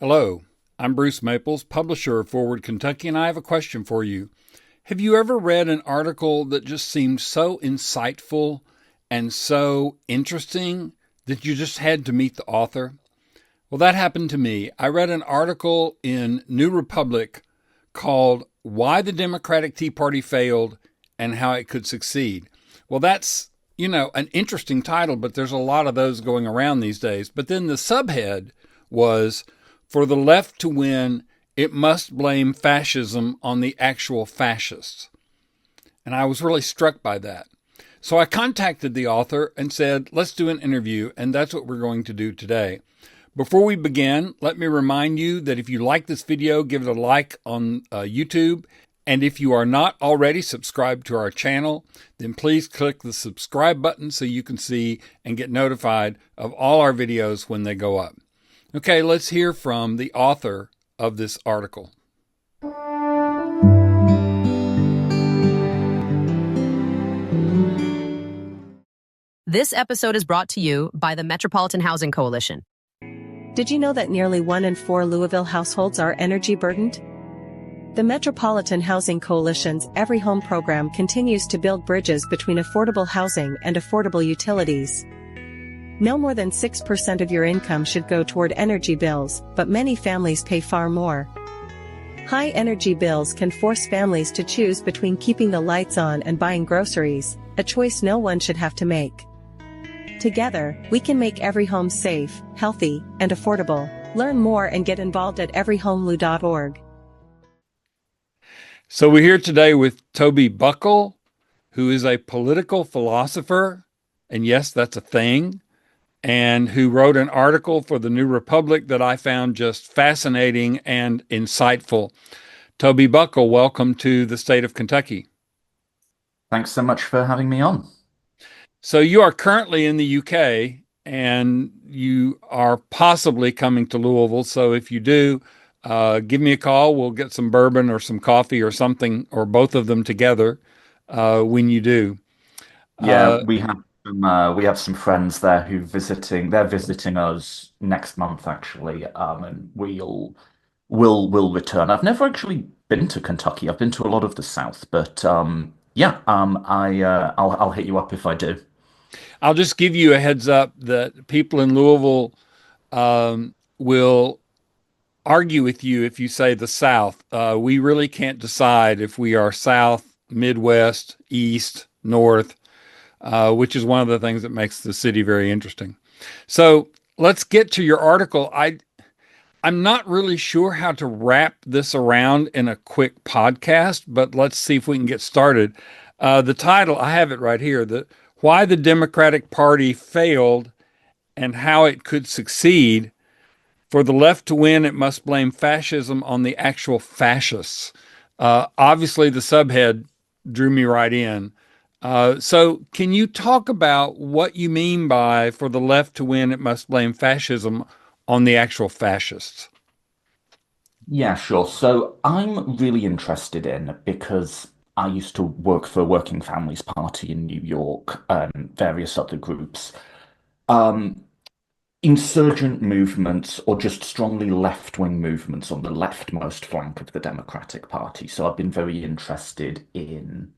Hello, I'm Bruce Maples, publisher of Forward Kentucky, and I have a question for you. Have you ever read an article that just seemed so insightful and so interesting that you just had to meet the author? Well, that happened to me. I read an article in New Republic called Why the Democratic Tea Party Failed and How It Could Succeed. Well, that's, an interesting title, but there's a lot of those going around these days. But then the subhead was, For the left to win, it must blame fascism on the actual fascists. And I was really struck by that. So I contacted the author and said, let's do an interview, and that's what we're going to do today. Before we begin, let me remind you that if you like this video, give it a like on YouTube. And if you are not already subscribed to our channel, then please click the subscribe button so you can see and get notified of all our videos when they go up. Okay, let's hear from the author of this article. This episode is brought to you by the Metropolitan Housing Coalition. Did you know that nearly 1 in 4 Louisville households are energy burdened? The Metropolitan Housing Coalition's Every Home program continues to build bridges between affordable housing and affordable utilities. No more than 6% of your income should go toward energy bills, but many families pay far more. High energy bills can force families to choose between keeping the lights on and buying groceries, a choice no one should have to make. Together, we can make every home safe, healthy, and affordable. Learn more and get involved at everyhomelou.org. So we're here today with Toby Buckle, who is a political philosopher, and yes, that's a thing, and who wrote an article for the New Republic that I found just fascinating and insightful. Toby Buckle, welcome to the state of Kentucky. Thanks so much for having me on. So you are currently in the UK and you are possibly coming to Louisville. So if you do, give me a call. We'll get some bourbon or some coffee or something, or both of them together when you do. Yeah, we have some friends there who visiting. They're visiting us next month actually, and we'll return. I've never actually been to Kentucky. I've been to a lot of the South, but I'll hit you up if I do. I'll just give you a heads up that people in Louisville will argue with you if you say the South. We really can't decide if we are South, Midwest, East, North, which is one of the things that makes the city very interesting. So let's get to your article. I'm not really sure how to wrap this around in a quick podcast, but let's see if we can get started. The title, I have it right here, Why the Democratic Party Failed and How It Could Succeed. For the left to win, it must blame fascism on the actual fascists. Obviously, the subhead drew me right in. So can you talk about what you mean by for the left to win, it must blame fascism on the actual fascists? Yeah, sure. So I'm really interested in because I used to work for Working Families Party in New York and various other groups. Um, Insurgent movements or just strongly left-wing movements on the leftmost flank of the Democratic Party. So I've been very interested in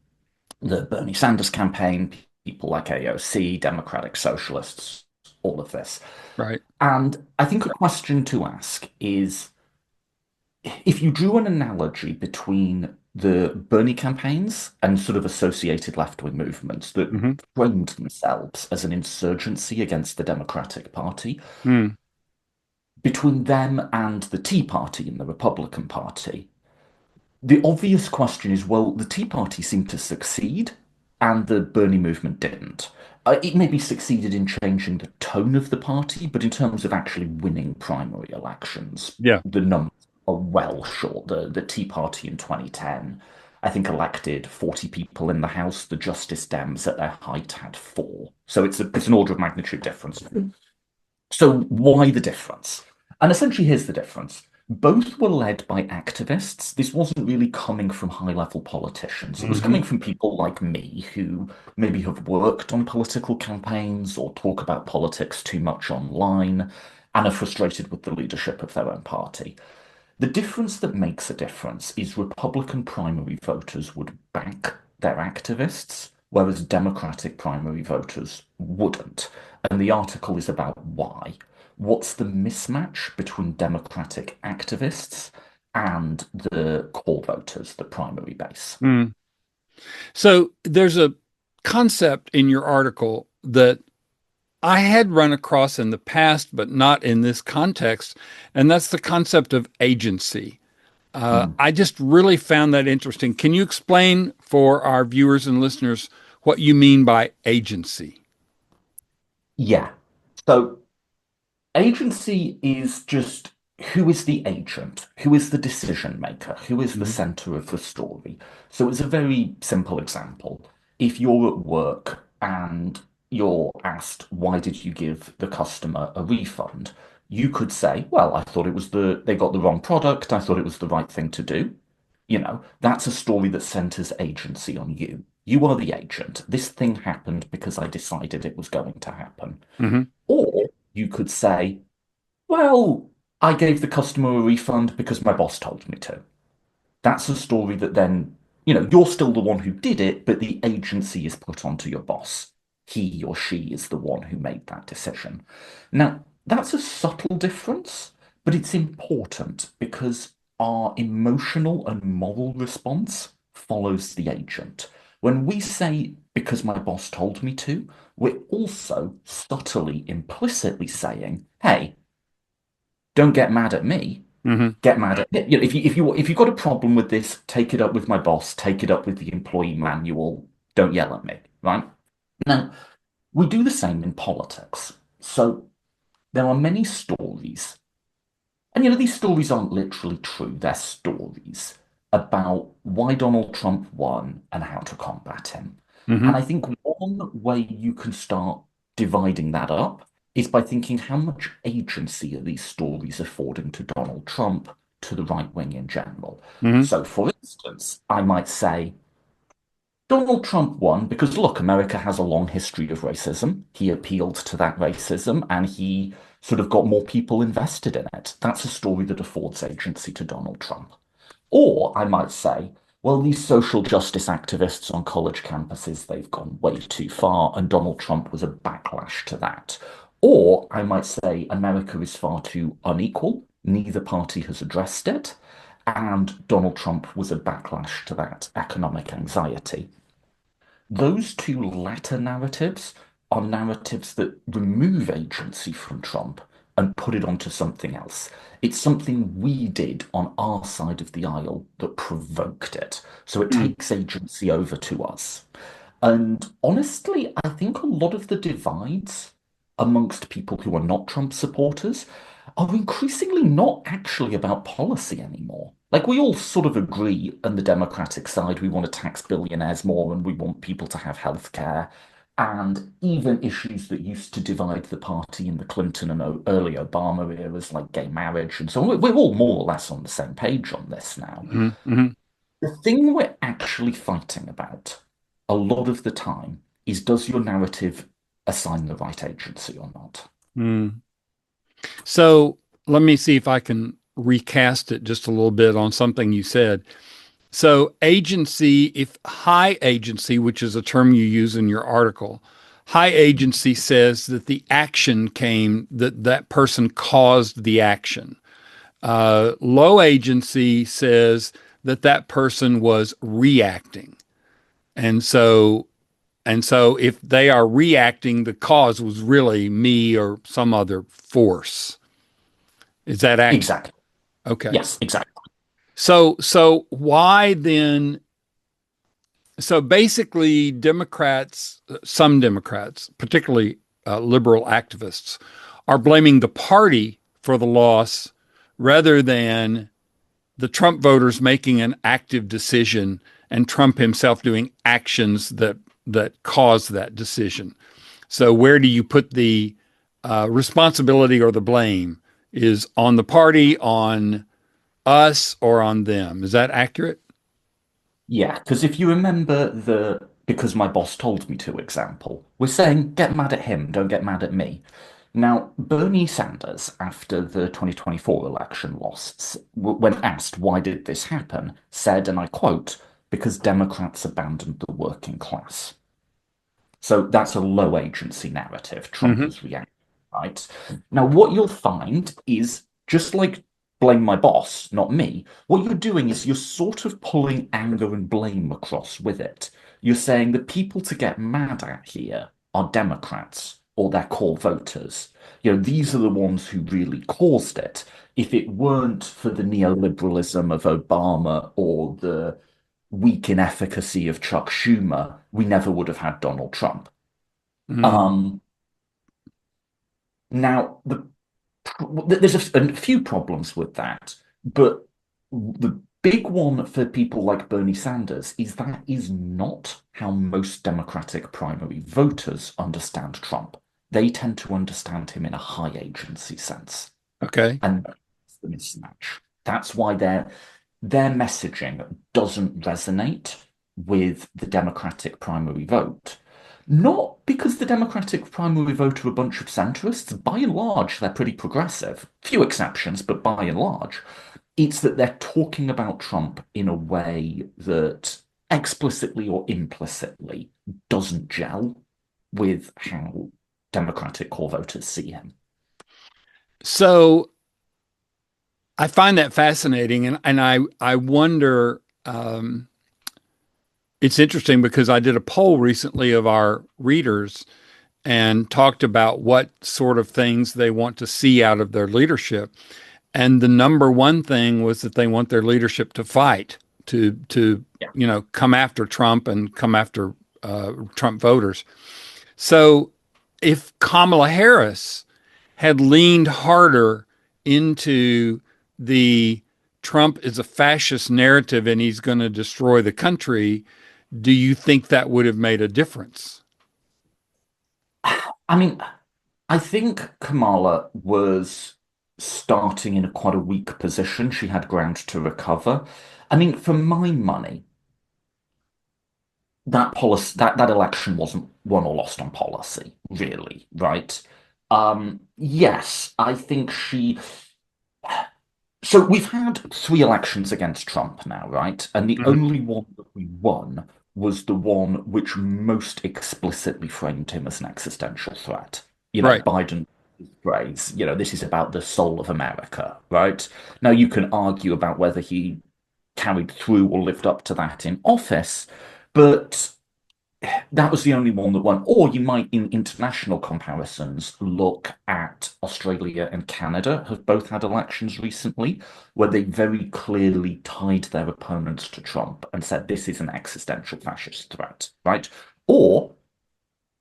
the Bernie Sanders campaign, people like AOC, Democratic Socialists, all of this. Right. And I think a question to ask is, if you drew an analogy between the Bernie campaigns and sort of associated left-wing movements that Mm-hmm. framed themselves as an insurgency against the Democratic Party, Mm. between them and the Tea Party and the Republican Party, the obvious question is, well, the Tea Party seemed to succeed and the Bernie movement didn't. It maybe succeeded in changing the tone of the party, but in terms of actually winning primary elections, Yeah. the numbers are well short. The Tea Party in 2010, I think, elected 40 people in the House. The Justice Dems at their height had 4. So it's an order of magnitude difference. So why the difference? And essentially, here's the difference. Both were led by activists. This wasn't really coming from high-level politicians. It was Mm-hmm. coming from people like me who maybe have worked on political campaigns or talk about politics too much online. and are frustrated with the leadership of their own party. The difference that makes a difference is Republican primary voters would back their activists, whereas Democratic primary voters wouldn't. And the article is about why. What's the mismatch between Democratic activists and the core voters, the primary base? Mm. So there's a concept in your article that I had run across in the past, but not in this context, and that's the concept of agency. Mm. I just really found that interesting. Can you explain for our viewers and listeners what you mean by agency? Yeah. So agency is just who is the agent? Who is the decision maker? Who is the Mm-hmm. center of the story? So it's a very simple example. If you're at work and you're asked, why did you give the customer a refund? You could say, well, I thought they got the wrong product. I thought it was the right thing to do. That's a story that centers agency on you. You are the agent. This thing happened because I decided it was going to happen. Mm-hmm. Or you could say, well, I gave the customer a refund because my boss told me to. That's a story that then, you're still the one who did it, but the agency is put onto your boss. He or she is the one who made that decision. Now, that's a subtle difference, but it's important because our emotional and moral response follows the agent. When we say, because my boss told me to, we're also subtly, implicitly saying, hey, don't get mad at me. Mm-hmm. Get mad at if you've got a problem with this, take it up with my boss, take it up with the employee manual. Don't yell at me, right? Now, we do the same in politics. So there are many stories, and these stories aren't literally true, they're stories about why Donald Trump won and how to combat him. Mm-hmm. And I think one way you can start dividing that up is by thinking how much agency are these stories affording to Donald Trump, to the right wing in general. Mm-hmm. So, for instance, I might say, Donald Trump won because, look, America has a long history of racism. He appealed to that racism and he sort of got more people invested in it. That's a story that affords agency to Donald Trump. Or I might say, well, these social justice activists on college campuses, they've gone way too far, and Donald Trump was a backlash to that. Or I might say, America is far too unequal. Neither party has addressed it. And Donald Trump was a backlash to that economic anxiety. Those two latter narratives are narratives that remove agency from Trump and put it onto something else. It's something we did on our side of the aisle that provoked it. So it Mm. takes agency over to us. And honestly, I think a lot of the divides amongst people who are not Trump supporters are increasingly not actually about policy anymore. Like, we all sort of agree on the Democratic side, we want to tax billionaires more and we want people to have health care. And even issues that used to divide the party in the Clinton and early Obama eras, like gay marriage and so on, we're all more or less on the same page on this now. Mm-hmm. Mm-hmm. The thing we're actually fighting about a lot of the time is, does your narrative assign the right agency or not? Mm. So let me see if I can recast it just a little bit on something you said. So, agency, if high agency, which is a term you use in your article, high agency says that the action came, that that person caused the action. Low agency says that that person was reacting. And so, and so if they are reacting, the cause was really me or some other force. Is that accurate? Exactly. Okay. Yes, exactly. So why then so basically, Democrats, some Democrats, particularly liberal activists, are blaming the party for the loss rather than the Trump voters making an active decision and Trump himself doing actions that caused that decision. So where do you put the responsibility or the blame? Is on the party, on us, or on them? Is that accurate? Yeah, because if you remember the because my boss told me to example, we're saying get mad at him, don't get mad at me. Now, Bernie Sanders, after the 2024 election loss, when asked why did this happen, said, and I quote, because Democrats abandoned the working class. So that's a low agency narrative. Trump Hmm. has reacted, right? Now, what you'll find is just like blame my boss, not me. What you're doing is you're sort of pulling anger and blame across with it. You're saying the people to get mad at here are Democrats or their core voters. These are the ones who really caused it. If it weren't for the neoliberalism of Obama or the weak inefficacy of Chuck Schumer, we never would have had Donald Trump. Mm. Um, Now, there's a few problems with that, but the big one for people like Bernie Sanders is that is not how most Democratic primary voters understand Trump. They tend to understand him in a high agency sense. Okay. And that's the mismatch. That's why their messaging doesn't resonate with the Democratic primary vote. Not because the Democratic primary vote are a bunch of centrists. By and large, they're pretty progressive. Few exceptions, but by and large. It's that they're talking about Trump in a way that explicitly or implicitly doesn't gel with how Democratic core voters see him. So I find that fascinating, and I wonder. It's interesting because I did a poll recently of our readers and talked about what sort of things they want to see out of their leadership. And the number one thing was that they want their leadership to fight, to Yeah. come after Trump and come after Trump voters. So if Kamala Harris had leaned harder into the Trump is a fascist narrative and he's going to destroy the country, do you think that would have made a difference? I mean, I think Kamala was starting in quite a weak position. She had ground to recover. I mean, for my money, that election wasn't won or lost on policy, really, right? Yes, I think she. So we've had three elections against Trump now, right? And the Mhm. only one that we won was the one which most explicitly framed him as an existential threat. Right. Biden phrase, this is about the soul of America, right? Now you can argue about whether he carried through or lived up to that in office, but that was the only one that won. Or you might, in international comparisons, look at Australia and Canada, have both had elections recently, where they very clearly tied their opponents to Trump and said this is an existential fascist threat, right? Or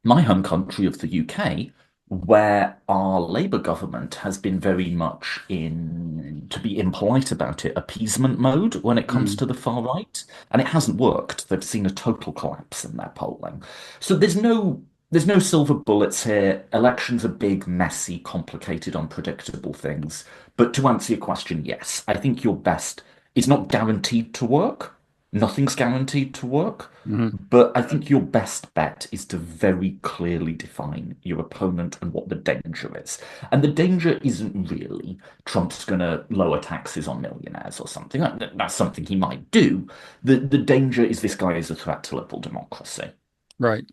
my home country of the UK, where our Labour government has been very much in, to be impolite about it, appeasement mode when it comes Mm. to the far right, and it hasn't worked. They've seen a total collapse in their polling. So there's no silver bullets here. Elections are big, messy, complicated, unpredictable things. But to answer your question, yes, I think your best is not guaranteed to work. Nothing's guaranteed to work. Mhm. But I think your best bet is to very clearly define your opponent and what the danger is. And the danger isn't really Trump's going to lower taxes on millionaires or something. That's something he might do. The danger is this guy is a threat to liberal democracy. Right.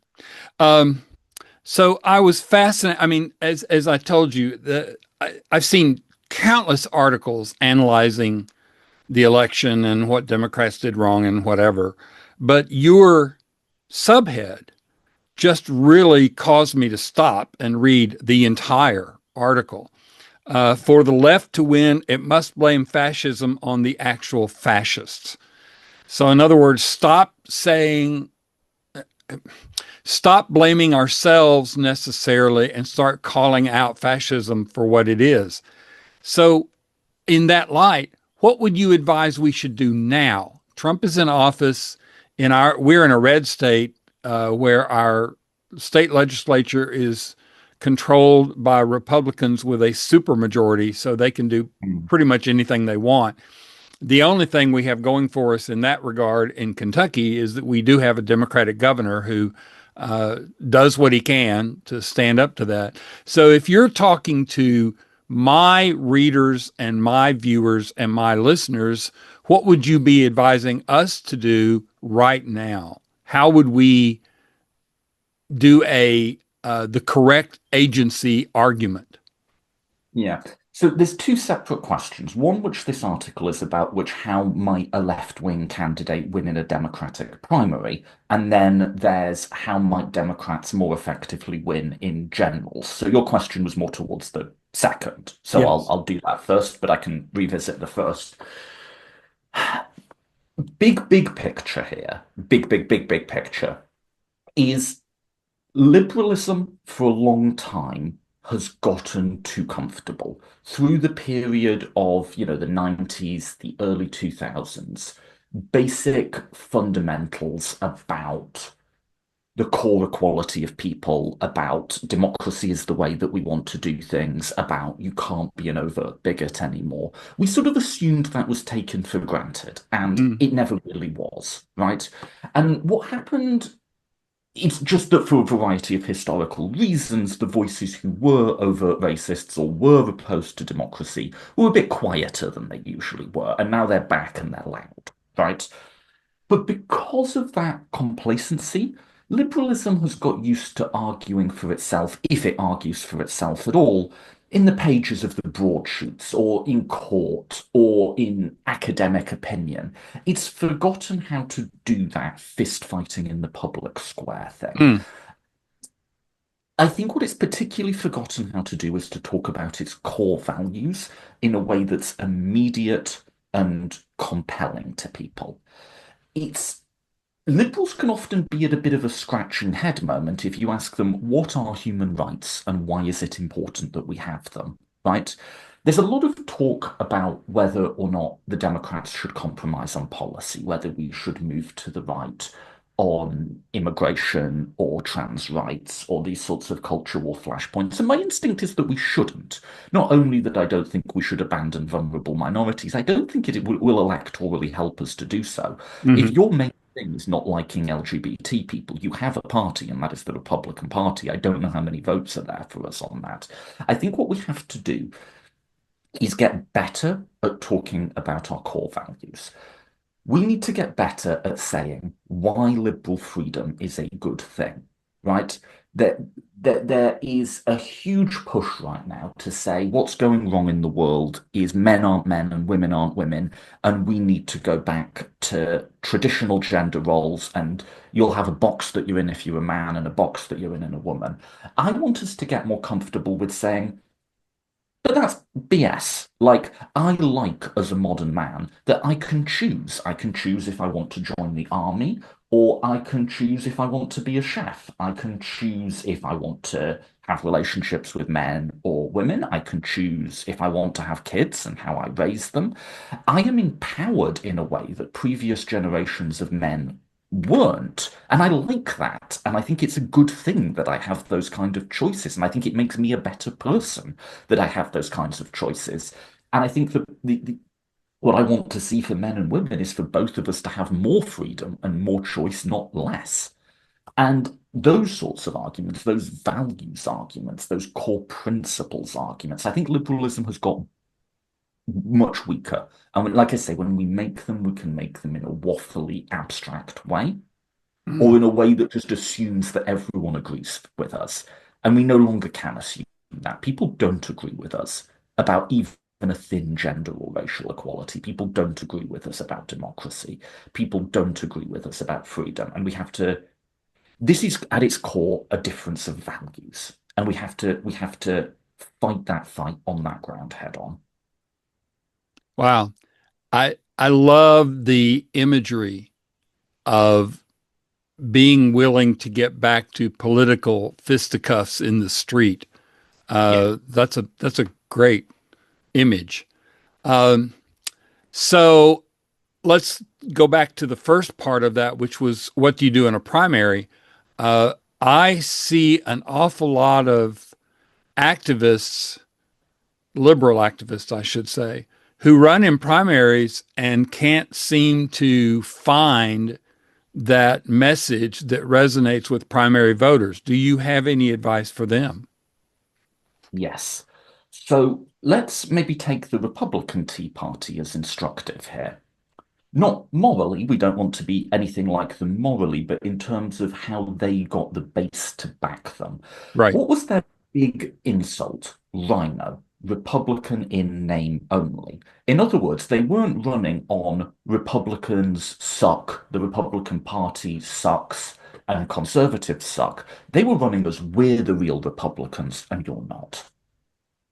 Um, so I was fascinated. I mean, as I told you, I've seen countless articles analyzing the election and what Democrats did wrong and whatever. But your subhead just really caused me to stop and read the entire article. For the left to win, it must blame fascism on the actual fascists. So, in other words, stop blaming ourselves necessarily and start calling out fascism for what it is. So, in that light, what would you advise we should do now? Trump is in office. We're in a red state where our state legislature is controlled by Republicans with a supermajority, so they can do Mm. pretty much anything they want. The only thing we have going for us in that regard in Kentucky is that we do have a Democratic governor who does what he can to stand up to that. So if you're talking to my readers and my viewers and my listeners, what would you be advising us to do right now? How would we do the correct agency argument? Yeah. So there's two separate questions. One, which this article is about, which how might a left-wing candidate win in a Democratic primary? And then there's how might Democrats more effectively win in general? So your question was more towards the second. So I'll Yes. I'll do that first, but I can revisit the first. Big picture here. Big picture is liberalism for a long time has gotten too comfortable through the period of, the 90s, the early 2000s. Basic fundamentals about the core equality of people, about democracy is the way that we want to do things, about you can't be an overt bigot anymore. We sort of assumed that was taken for granted, and Mm. it never really was, right? And what happened, it's just that for a variety of historical reasons, the voices who were overt racists or were opposed to democracy were a bit quieter than they usually were, and now they're back and they're loud, right? But because of that complacency, liberalism has got used to arguing for itself, if it argues for itself at all, in the pages of the broadsheets, or in court, or in academic opinion. It's forgotten how to do that fist fighting in the public square thing. Mm. I think what it's particularly forgotten how to do is to talk about its core values in a way that's immediate and compelling to people. It's Liberals can often be at a bit of a scratching head moment if you ask them, what are human rights and why is it important that we have them, right? There's a lot of talk about whether or not the Democrats should compromise on policy, whether we should move to the right on immigration or trans rights or these sorts of culture war flashpoints. And my instinct is that we shouldn't. Not only that I don't think we should abandon vulnerable minorities, I don't think it will electorally help us to do so. If Hmm. your main thing is not liking LGBT people, you have a party, and that is the Republican Party. I don't know how many votes are there for us on that. I think what we have to do is get better at talking about our core values. We need to get better at saying why liberal freedom is a good thing, right? There is a huge push right now to say what's going wrong in the world is men aren't men and women aren't women, and we need to go back to traditional gender roles, and you'll have a box that you're in if you're a man and a box that you're in a woman. I want us to get more comfortable with saying, but that's BS. Like, I like as a modern man that I can choose. I can choose if I want to join the army, or I can choose if I want to be a chef. I can choose if I want to have relationships with men or women. I can choose if I want to have kids and how I raise them. I am empowered in a way that previous generations of men weren't. And I like that. And I think it's a good thing that I have those kind of choices. And I think it makes me a better person that I have those kinds of choices. And I think that what I want to see for men and women is for both of us to have more freedom and more choice, not less. And those sorts of arguments, those values arguments, those core principles arguments, I think liberalism has got much weaker. And like I say, when we make them, we can make them in a waffly, abstract way, or Mm. in a way that just assumes that everyone agrees with us. And we no longer can assume that. People don't agree with us about even a thin gender or racial equality. People don't agree with us about democracy. People don't agree with us about freedom. And we have to, this is at its core a difference of values. And we have to fight that fight on that ground head on. Wow. I love the imagery of being willing to get back to political fisticuffs in the street. Yeah. That's a great image. Um, so let's go back to the first part of that, which was what do you do in a primary? I see an awful lot of activists, liberal activists, I should say, who run in primaries and can't seem to find that message that resonates with primary voters? Do you have any advice for them? Yes. So let's maybe take the Republican Tea Party as instructive here. Not morally, we don't want to be anything like them morally, but in terms of how they got the base to back them. Right. What was their big insult? Rhino, Republican in name only. In other words, they weren't running on Republicans suck, the Republican Party sucks, and conservatives suck. They were running as we're the real Republicans and you're not,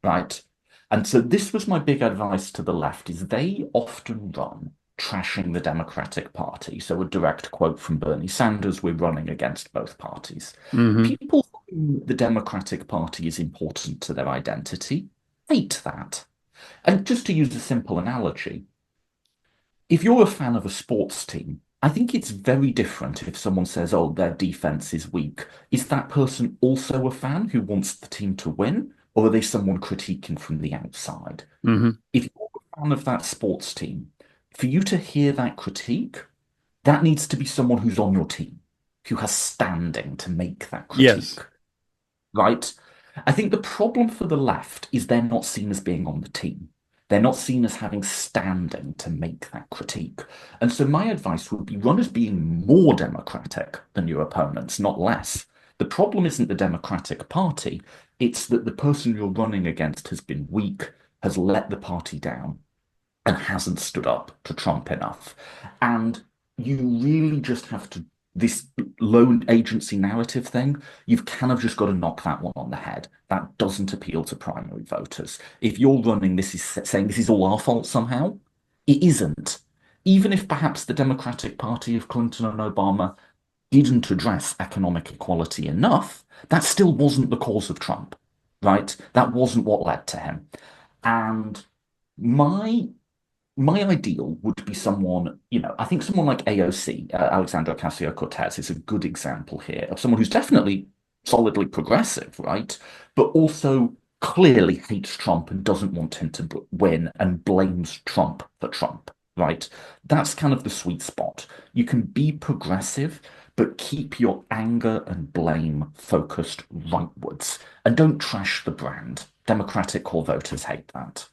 right? And so this was my big advice to the left is they often run trashing the Democratic Party. So a direct quote from Bernie Sanders, we're running against both parties. Hmm. People who the Democratic Party is important to their identity hate that. And just to use a simple analogy, if you're a fan of a sports team, I think it's very different if someone says, oh, their defense is weak. Is that person also a fan who wants the team to win? Or are they someone critiquing from the outside? Hmm. If you're a fan of that sports team, for you to hear that critique, that needs to be someone who's on your team, who has standing to make that critique, Yes. right? I think the problem for the left is they're not seen as being on the team. They're not seen as having standing to make that critique. And so my advice would be run as being more democratic than your opponents, not less. The problem isn't the Democratic Party, it's that the person you're running against has been weak, has let the party down, and hasn't stood up to Trump enough. And you really just have to, this low agency narrative thing, you've kind of just got to knock that one on the head. That doesn't appeal to primary voters. If you're running this is saying this is all our fault somehow, it isn't. Even if perhaps the Democratic Party of Clinton and Obama didn't address economic equality enough, that still wasn't the cause of Trump, right? That wasn't what led to him. And my my ideal would be someone, I think someone like AOC, Alexandra Ocasio-Cortez, is a good example here of someone who's definitely solidly progressive, right? But also clearly hates Trump and doesn't want him to win and blames Trump for Trump, right? That's kind of the sweet spot. You can be progressive, but keep your anger and blame focused rightwards and don't trash the brand. Democratic core voters hate that.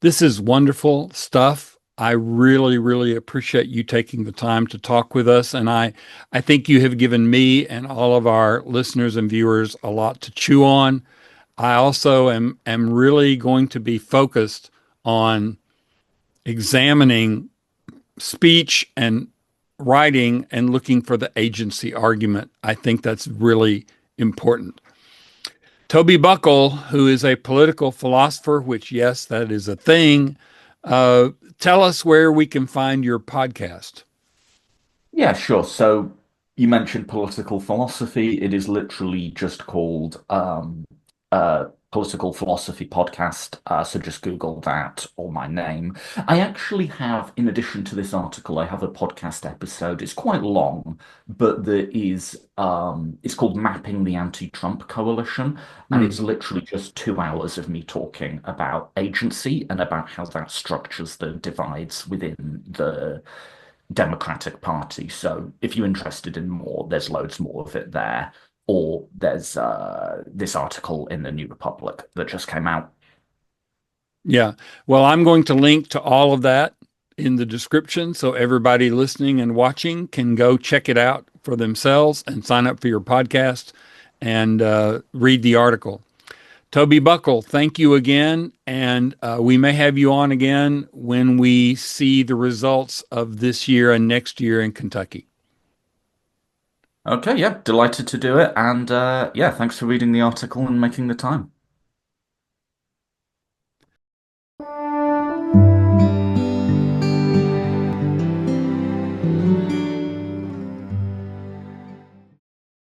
This is wonderful stuff. I really, really appreciate you taking the time to talk with us. And I think you have given me and all of our listeners and viewers a lot to chew on. I also am really going to be focused on examining speech and writing and looking for the agency argument. I think that's really important. Toby Buckle, who is a political philosopher, which, yes, that is a thing, tell us where we can find your podcast. Yeah, sure. So you mentioned political philosophy. It is literally just called Political Philosophy Podcast. So just Google that or my name. I actually have, in addition to this article, I have a podcast episode. It's quite long, but there is it's called Mapping the Anti-Trump Coalition, and Hmm. it's literally just 2 hours of me talking about agency and about how that structures the divides within the Democratic Party. So if you're interested in more, there's loads more of it there. Or there's this article in the New Republic that just came out. Yeah. Well, I'm going to link to all of that in the description so everybody listening and watching can go check it out for themselves and sign up for your podcast and read the article. Toby Buckle, thank you again. And we may have you on again when we see the results of this year and next year in Kentucky. Okay, yeah, delighted to do it. And yeah, thanks for reading the article and making the time.